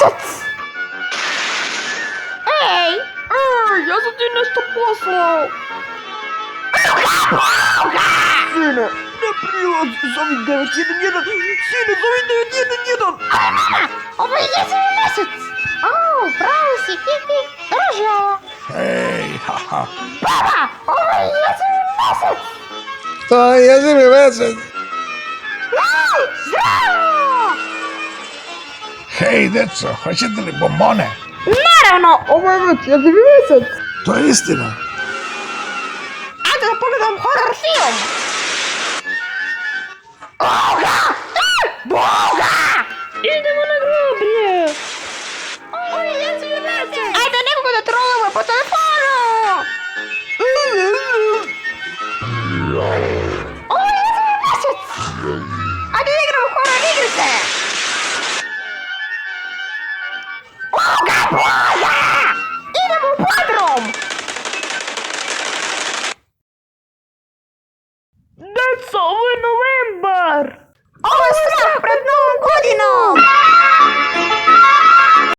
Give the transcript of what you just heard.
mesec! Ej, ja sam ti nešto poslao. Sine, ne prilaz, zovi 911, sine, zovi 911. Mama, ovo je jezivi mesec. Pravo si, Kiki, drži ovo. Hej, haha. Baba, ovo je jezivi mesec. To je jezivi mesec. Zdravo! Hej, deco, hoćete li bombone? Naravno, ovo je već jezivi mesec. To je istina. Ajde da pogledam horror film. Boga! Boga! Idemo na groblje. Ovo je jezivi mesec. Ajde nekoga da trolujemo po telefonu. Ovo je jezivi mesec. Ajde da igramo horror igrice. Boga, boga! Idemo u podrum. Deco, ovo je novembar! Ovo je strah pred novom godinom!